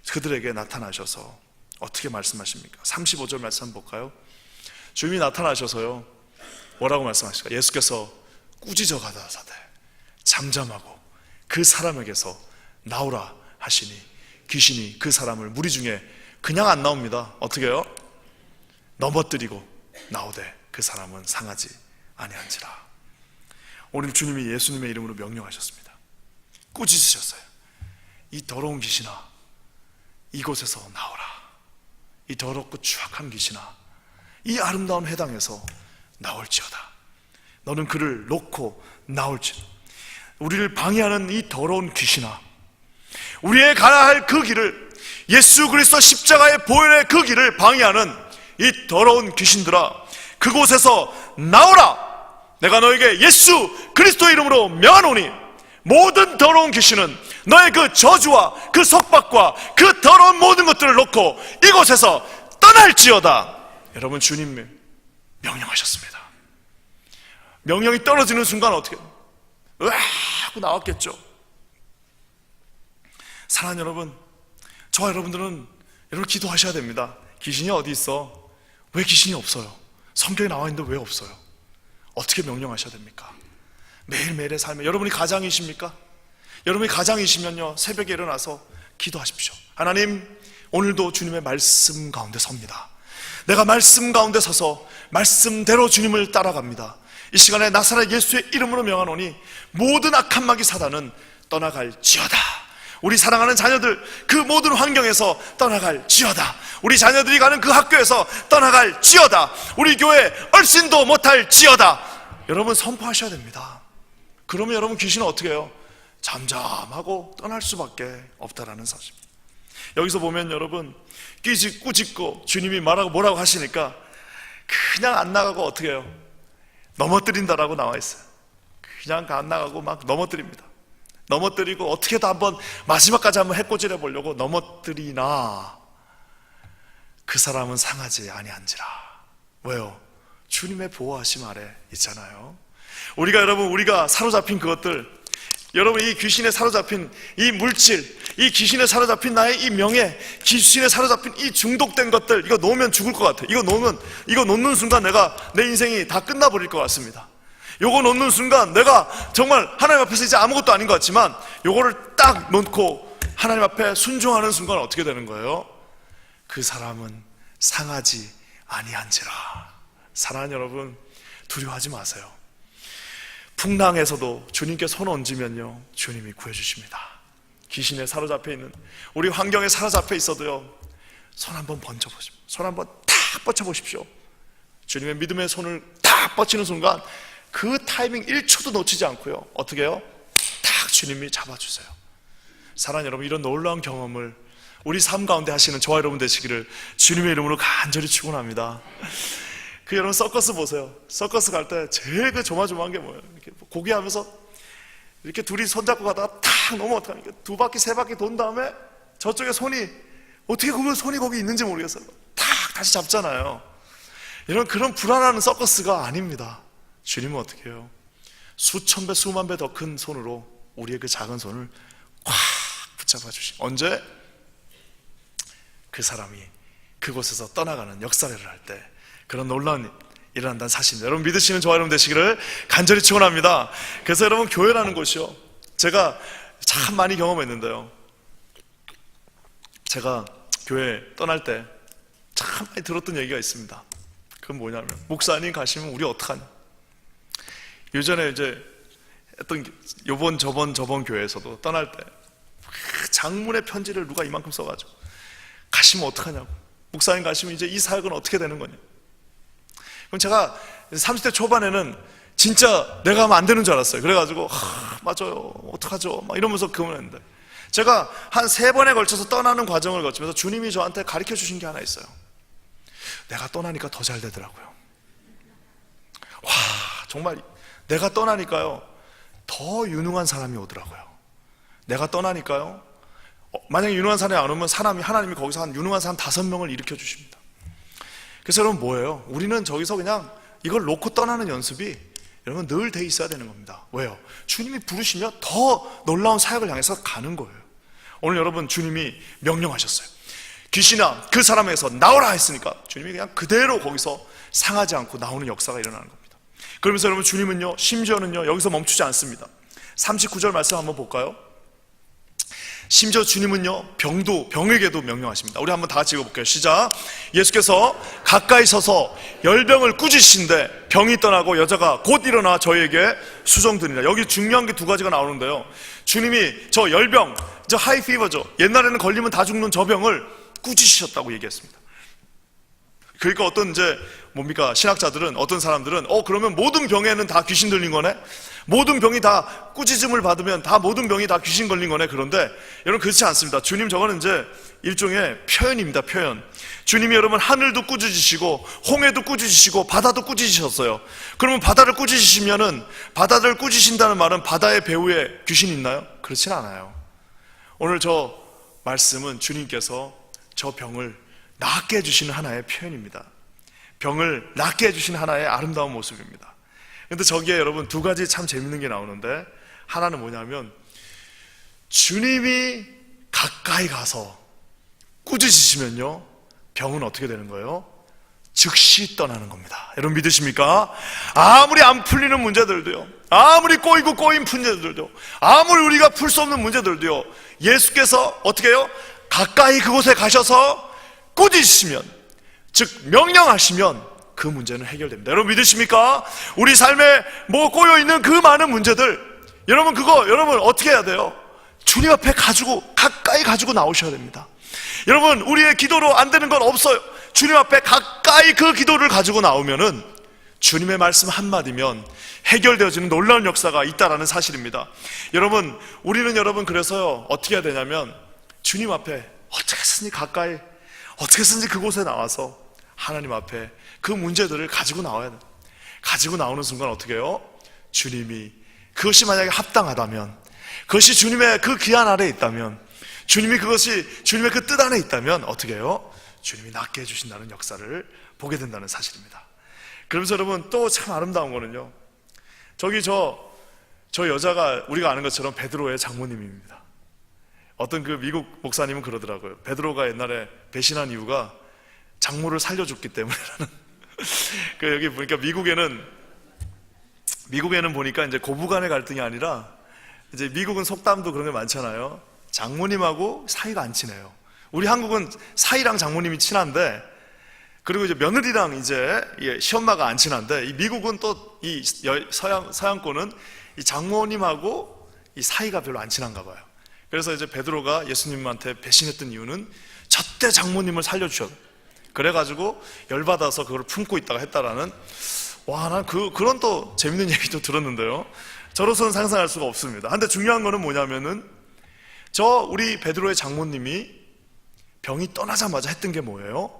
Speaker 2: 그들에게 나타나셔서 어떻게 말씀하십니까? 35절 말씀 한번 볼까요? 주님이 나타나셔서요, 뭐라고 말씀하실까? 예수께서 꾸짖어 가다사대 잠잠하고 그 사람에게서 나오라 하시니 귀신이 그 사람을 무리 중에 그냥 안 나옵니다. 어떻게 해요? 넘어뜨리고 나오되 그 사람은 상하지 아니한지라. 오늘 주님이 예수님의 이름으로 명령하셨습니다. 꾸짖으셨어요. 이 더러운 귀신아, 이곳에서 나오라. 이 더럽고 추악한 귀신아, 이 아름다운 회당에서 나올지어다. 너는 그를 놓고 나올지어다. 우리를 방해하는 이 더러운 귀신아, 우리의 가야 할 그 길을, 예수 그리스도 십자가의 보혈의 그 길을 방해하는 이 더러운 귀신들아, 그곳에서 나오라. 내가 너에게 예수 그리스도 이름으로 명하노니 모든 더러운 귀신은 너의 그 저주와 그 속박과 그 더러운 모든 것들을 놓고 이곳에서 떠날지어다. 여러분, 주님 명령하셨습니다. 명령이 떨어지는 순간 어떻게 해요? 으아 하고 나왔겠죠. 사랑하는 여러분, 저와 여러분들은 여러분 기도하셔야 됩니다. 귀신이 어디 있어? 왜 귀신이 없어요? 성경에 나와 있는데 왜 없어요? 어떻게 명령하셔야 됩니까? 매일매일의 삶에, 여러분이 가장이십니까? 여러분이 가장이시면요, 새벽에 일어나서 기도하십시오. 하나님, 오늘도 주님의 말씀 가운데 섭니다. 내가 말씀 가운데 서서 말씀대로 주님을 따라갑니다. 이 시간에 나사렛 예수의 이름으로 명하노니 모든 악한 마귀 사단은 떠나갈지어다. 우리 사랑하는 자녀들 그 모든 환경에서 떠나갈지어다. 우리 자녀들이 가는 그 학교에서 떠나갈지어다. 우리 교회 얼씬도 못할지어다. 여러분 선포하셔야 됩니다. 그러면 여러분 귀신은 어떻게 해요? 잠잠하고 떠날 수밖에 없다라는 사실. 여기서 보면 여러분 꾸짖고 주님이 뭐라고 하시니까 그냥 안 나가고 어떻게 해요? 넘어뜨린다라고 나와 있어요. 그냥 안 나가고 막 넘어뜨립니다. 넘어뜨리고 어떻게든 한번 마지막까지 한번 해코지해 보려고 넘어뜨리나 그 사람은 상하지 아니한지라. 왜요? 주님의 보호하심 아래 있잖아요. 우리가 사로잡힌 그것들, 여러분 이 귀신에 사로잡힌 이 물질, 이 귀신에 사로잡힌 나의 이 명예, 귀신에 사로잡힌 이 중독된 것들, 이거 놓으면 죽을 것 같아요. 이거 놓는 순간 내 인생이 다 끝나버릴 것 같습니다. 요거 놓는 순간 내가 정말 하나님 앞에서 이제 아무것도 아닌 것 같지만 요거를 딱 놓고 하나님 앞에 순종하는 순간 어떻게 되는 거예요? 그 사람은 상하지 아니한지라. 사랑하는 여러분, 두려워하지 마세요. 풍랑에서도 주님께 손 얹으면요 주님이 구해주십니다. 귀신에 사로잡혀 있는, 우리 환경에 사로잡혀 있어도요 손 한번 번져보십시오. 손 한번 탁 뻗쳐보십시오. 주님의 믿음의 손을 탁 뻗치는 순간 그 타이밍 1초도 놓치지 않고요 어떻게 해요? 탁 주님이 잡아주세요. 사랑하는 여러분, 이런 놀라운 경험을 우리 삶 가운데 하시는 저와 여러분 되시기를 주님의 이름으로 간절히 축원합니다. 여러분 서커스 보세요. 서커스 갈 때 제일 조마조마한 게 뭐예요? 이렇게 고기하면서 이렇게 둘이 손잡고 가다가 탁 넘어 어떡하니까 두 바퀴 세 바퀴 돈 다음에 저쪽에 손이 어떻게 손이 거기 있는지 모르겠어요. 탁 다시 잡잖아요. 이런 그런 불안한 서커스가 아닙니다. 주님은 어떻게 해요? 수천 배 수만 배 더 큰 손으로 우리의 그 작은 손을 꽉 붙잡아 주시고, 언제? 그 사람이 그곳에서 떠나가는 역사를 할 때 그런 놀라운 일어난다는 사실입니다. 여러분 믿으시는 저와 여러분 되시기를 간절히 축원합니다. 그래서 여러분 교회라는 곳이요, 제가 참 많이 경험했는데요, 제가 교회 떠날 때 참 많이 들었던 얘기가 있습니다. 그건 뭐냐면, 목사님 가시면 우리 어떡하냐. 예전에 이제 했던 요번 저번 교회에서도 떠날 때 장문의 편지를 누가 이만큼 써가지고 가시면 어떡하냐고, 목사님 가시면 이제 이 사역은 어떻게 되는 거냐. 그럼 제가 30대 초반에는 진짜 내가 하면 안 되는 줄 알았어요. 그래가지고 맞아요 어떡하죠 막 이러면서 그만했는데, 제가 한 3번에 걸쳐서 떠나는 과정을 거치면서 주님이 저한테 가르쳐 주신 게 하나 있어요. 내가 떠나니까 더 잘 되더라고요. 와, 정말 내가 떠나니까요 더 유능한 사람이 오더라고요. 내가 떠나니까요 만약에 유능한 사람이 안 오면 하나님이 거기서 한 유능한 사람 5명을 일으켜 주십니다. 그래서 여러분 뭐예요? 우리는 저기서 그냥 이걸 놓고 떠나는 연습이 여러분 늘 돼 있어야 되는 겁니다. 왜요? 주님이 부르시면 더 놀라운 사역을 향해서 가는 거예요. 오늘 여러분 주님이 명령하셨어요. 귀신아 그 사람에서 나오라 했으니까 주님이 그냥 그대로 거기서 상하지 않고 나오는 역사가 일어나는 겁니다. 그러면서 여러분 주님은요 심지어는요 여기서 멈추지 않습니다. 39절 말씀 한번 볼까요? 심지어 주님은요 병에게도 명령하십니다. 우리 한번 다 같이 읽어볼게요. 시작. 예수께서 가까이 서서 열병을 꾸짖으신데 병이 떠나고 여자가 곧 일어나 저희에게 수종드니라. 여기 중요한 게 2가지가 나오는데요, 주님이 저 열병, 저 하이 피버죠, 옛날에는 걸리면 다 죽는 저 병을 꾸짖으셨다고 얘기했습니다. 그러니까 어떤 신학자들은, 어떤 사람들은 그러면 모든 병에는 다 귀신 들린 거네? 모든 병이 다 꾸짖음을 받으면 모든 병이 다 귀신 걸린 거네? 그런데 여러분 그렇지 않습니다. 주님 저거는 이제 일종의 표현입니다. 표현. 주님이 여러분 하늘도 꾸짖으시고 홍해도 꾸짖으시고 바다도 꾸짖으셨어요. 그러면 바다를 꾸짖으시면은, 바다를 꾸짖으신다는 말은 바다의 배후에 귀신이 있나요? 그렇진 않아요. 오늘 저 말씀은 주님께서 저 병을 낫게 해주시는 하나의 표현입니다. 병을 낫게 해주시는 하나의 아름다운 모습입니다. 근데 저기에 여러분 2가지 참 재밌는 게 나오는데, 하나는 뭐냐면 주님이 가까이 가서 꾸짖으시면요 병은 어떻게 되는 거예요? 즉시 떠나는 겁니다. 여러분 믿으십니까? 아무리 안 풀리는 문제들도요, 아무리 꼬이고 꼬인 문제들도, 아무리 우리가 풀 수 없는 문제들도요, 예수께서 어떻게 해요? 가까이 그곳에 가셔서 꾸짖으시면, 즉 명령하시면 그 문제는 해결됩니다. 여러분 믿으십니까? 우리 삶에 꼬여있는 그 많은 문제들, 여러분 어떻게 해야 돼요? 주님 앞에 가까이 가지고 나오셔야 됩니다. 여러분 우리의 기도로 안 되는 건 없어요. 주님 앞에 가까이 그 기도를 가지고 나오면은 주님의 말씀 한마디면 해결되어지는 놀라운 역사가 있다라는 사실입니다. 여러분, 우리는 그래서요, 어떻게 해야 되냐면 주님 앞에 어떻게든지 가까이, 어떻게든지 그곳에 나와서 하나님 앞에 그 문제들을 가지고 나와야 돼요. 가지고 나오는 순간 어떻게 해요? 주님이, 그것이 만약에 합당하다면, 그것이 주님의 그 기한 아래에 있다면, 주님이 그것이 주님의 그 뜻 안에 있다면 어떻게 해요? 주님이 낫게 해주신다는 역사를 보게 된다는 사실입니다. 그러면서 여러분, 또 참 아름다운 거는요, 저기 저 여자가 우리가 아는 것처럼 베드로의 장모님입니다. 어떤 그 미국 목사님은 그러더라고요. 베드로가 옛날에 배신한 이유가 장모를 살려줬기 때문이라는. 그 여기 보니까 미국에는 보니까 이제 고부간의 갈등이 아니라, 이제 미국은 속담도 그런 게 많잖아요. 장모님하고 사이가 안 친해요. 우리 한국은 사이랑 장모님이 친한데, 그리고 이제 며느리랑 이제 시엄마가 안 친한데, 이 미국은 또 이 서양권은 이 장모님하고 이 사이가 별로 안 친한가 봐요. 그래서 이제 베드로가 예수님한테 배신했던 이유는 저때 장모님을 살려주셨. 그래가지고 열받아서 그걸 품고 있다가 했다라는, 와, 난 그런 또 재밌는 얘기도 들었는데요. 저로서는 상상할 수가 없습니다. 근데 중요한 거는 뭐냐면은, 우리 베드로의 장모님이 병이 떠나자마자 했던 게 뭐예요?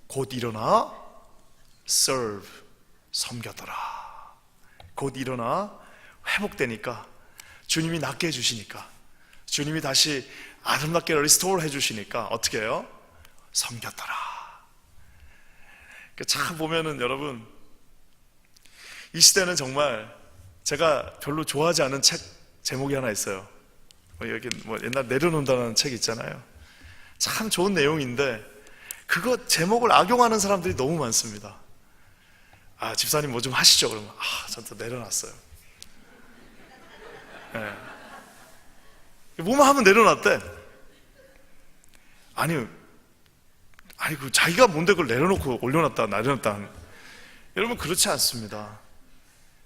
Speaker 2: 곧 일어나 serve, 섬겨더라. 곧 일어나 회복되니까, 주님이 낫게 해주시니까, 주님이 다시 아름답게 리스토어 해주시니까 어떻게 해요? 섬겼더라. 참 보면은 여러분, 이 시대는 정말 제가 별로 좋아하지 않은 책 제목이 하나 있어요. 여기 옛날 내려놓는다는 책 있잖아요. 참 좋은 내용인데 그거 제목을 악용하는 사람들이 너무 많습니다. 아, 집사님 뭐 좀 하시죠. 그러면 전 또 내려놨어요. 네. 뭐만 하면 내려놨대. 아니 그 자기가 뭔데 그걸 내려놓고 올려놨다 내려놨다. 여러분, 그렇지 않습니다.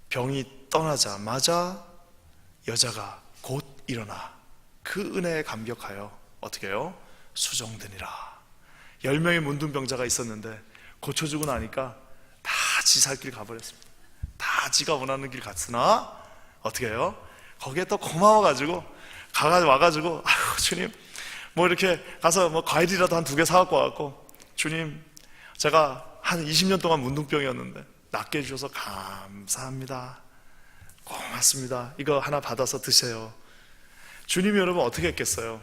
Speaker 2: 병이 떠나자마자 여자가 곧 일어나 그 은혜에 감격하여 어떻게 해요? 수종되니라. 10명의 문둥병자가 있었는데 고쳐주고 나니까 다 지 살 길 가버렸습니다. 다 지가 원하는 길 갔으나 어떻게 해요? 거기에 또 고마워가지고 와가지고, 아유 주님, 뭐 이렇게 가서 뭐 과일이라도 한 2개 사갖고 와갖고, 주님, 제가 한 20년 동안 문둥병이었는데 낫게 해주셔서 감사합니다. 고맙습니다. 이거 하나 받아서 드세요. 주님이 여러분 어떻게 했겠어요?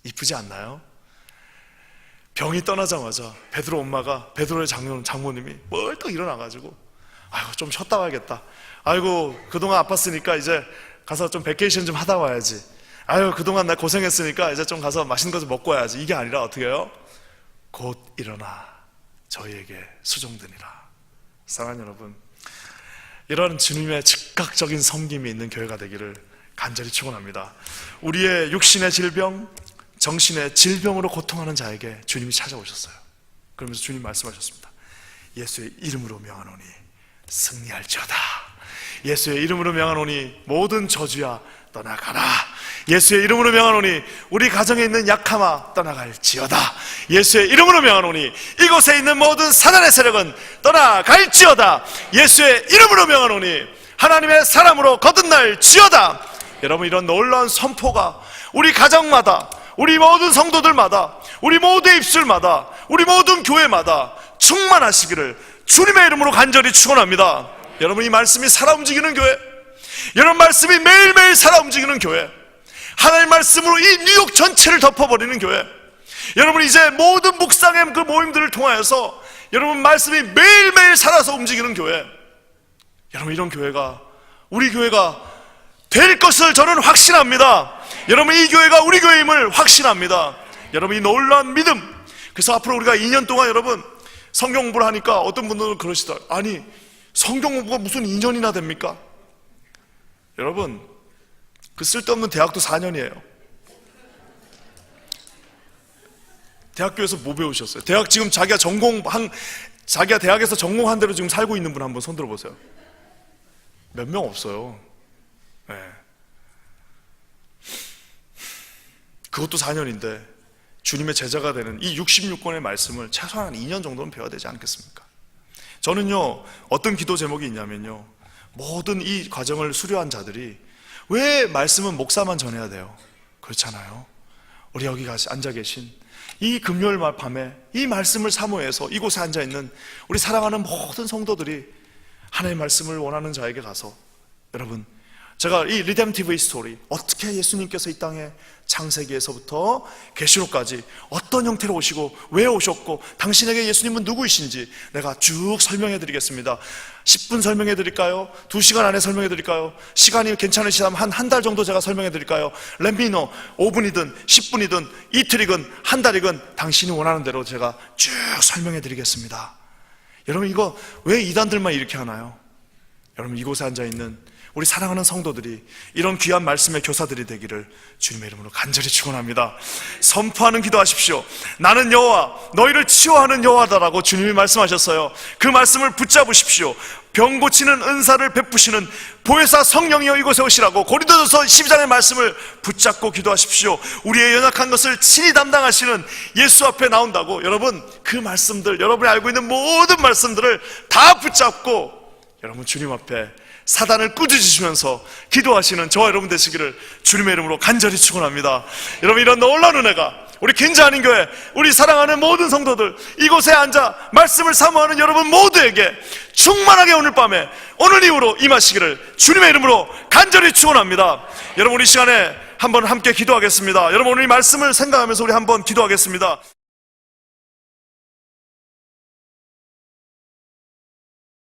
Speaker 2: 이쁘지 않나요? 병이 떠나자마자 베드로 엄마가, 베드로의 장모님이 멀떡 일어나가지고, 아이고 좀 쉬었다 와야겠다. 아이고 그동안 아팠으니까 이제 가서 좀 베케이션 좀 하다 와야지. 아유 그동안 나 고생했으니까 이제 좀 가서 맛있는 거 좀 먹고 와야지. 이게 아니라 어떻게 해요? 곧 일어나 저희에게 수종되니라. 사랑하는 여러분, 이런 주님의 즉각적인 섬김이 있는 교회가 되기를 간절히 축원합니다. 우리의 육신의 질병, 정신의 질병으로 고통하는 자에게 주님이 찾아오셨어요. 그러면서 주님 말씀하셨습니다. 예수의 이름으로 명하노니 승리할지어다. 예수의 이름으로 명하노니 모든 저주야 떠나가라. 예수의 이름으로 명하노니 우리 가정에 있는 약함아 떠나갈지어다. 예수의 이름으로 명하노니 이곳에 있는 모든 사단의 세력은 떠나갈지어다. 예수의 이름으로 명하노니 하나님의 사람으로 거듭날지어다. 여러분, 이런 놀라운 선포가 우리 가정마다, 우리 모든 성도들마다, 우리 모두의 입술마다, 우리 모든 교회마다 충만하시기를 주님의 이름으로 간절히 축원합니다. 여러분, 이 말씀이 살아 움직이는 교회, 여러분 말씀이 매일매일 살아 움직이는 교회, 하나님 말씀으로 이 뉴욕 전체를 덮어버리는 교회, 여러분 이제 모든 묵상의 그 모임들을 통하여서 여러분 말씀이 매일매일 살아서 움직이는 교회, 여러분 이런 교회가, 우리 교회가 될 것을 저는 확신합니다. 여러분 이 교회가 우리 교회임을 확신합니다. 여러분 이 놀라운 믿음. 그래서 앞으로 우리가 2년 동안 여러분 성경 공부를 하니까 어떤 분들은 그러시더라고요. 아니 성경 공부가 무슨 2년이나 됩니까? 여러분 그 쓸데없는 대학도 4년이에요. 대학교에서 뭐 배우셨어요? 대학 지금 자기가 대학에서 전공한 대로 지금 살고 있는 분 한번 손 들어보세요. 몇 명 없어요. 네. 그것도 4년인데 주님의 제자가 되는 이 66권의 말씀을 최소한 2년 정도는 배워야 되지 않겠습니까? 저는요, 어떤 기도 제목이 있냐면요, 모든 이 과정을 수료한 자들이 왜 말씀은 목사만 전해야 돼요? 그렇잖아요. 우리 여기 앉아 계신 이 금요일 밤에 이 말씀을 사모해서 이곳에 앉아 있는 우리 사랑하는 모든 성도들이 하나님의 말씀을 원하는 자에게 가서, 여러분, 제가 이 리뎀티브 스토리, 어떻게 예수님께서 이 땅에 창세기에서부터 계시록까지 어떤 형태로 오시고 왜 오셨고 당신에게 예수님은 누구이신지 내가 쭉 설명해 드리겠습니다. 10분 설명해 드릴까요? 2시간 안에 설명해 드릴까요? 시간이 괜찮으시다면 한 달 정도 제가 설명해 드릴까요? Let me know. 5분이든 10분이든 이틀이든 한 달이든 당신이 원하는 대로 제가 쭉 설명해 드리겠습니다. 여러분, 이거 왜 이단들만 이렇게 하나요? 여러분, 이곳에 앉아 있는 우리 사랑하는 성도들이 이런 귀한 말씀의 교사들이 되기를 주님의 이름으로 간절히 축원합니다. 선포하는 기도하십시오. 나는 여호와, 너희를 치유하는 여호와다라고 주님이 말씀하셨어요. 그 말씀을 붙잡으십시오. 병 고치는 은사를 베푸시는 보혜사 성령이여 이곳에 오시라고 고린도전서 12장의 말씀을 붙잡고 기도하십시오. 우리의 연약한 것을 친히 담당하시는 예수 앞에 나온다고. 여러분, 그 말씀들, 여러분이 알고 있는 모든 말씀들을 다 붙잡고 여러분 주님 앞에 사단을 꾸짖으시면서 기도하시는 저와 여러분 되시기를 주님의 이름으로 간절히 축원합니다. 여러분, 이런 놀라운 은혜가 우리 긴자하는 교회, 우리 사랑하는 모든 성도들, 이곳에 앉아 말씀을 사모하는 여러분 모두에게 충만하게 오늘 밤에, 오늘 이후로 임하시기를 주님의 이름으로 간절히 축원합니다. 여러분, 우리 시간에 한번 함께 기도하겠습니다. 여러분, 오늘 이 말씀을 생각하면서 우리 한번 기도하겠습니다.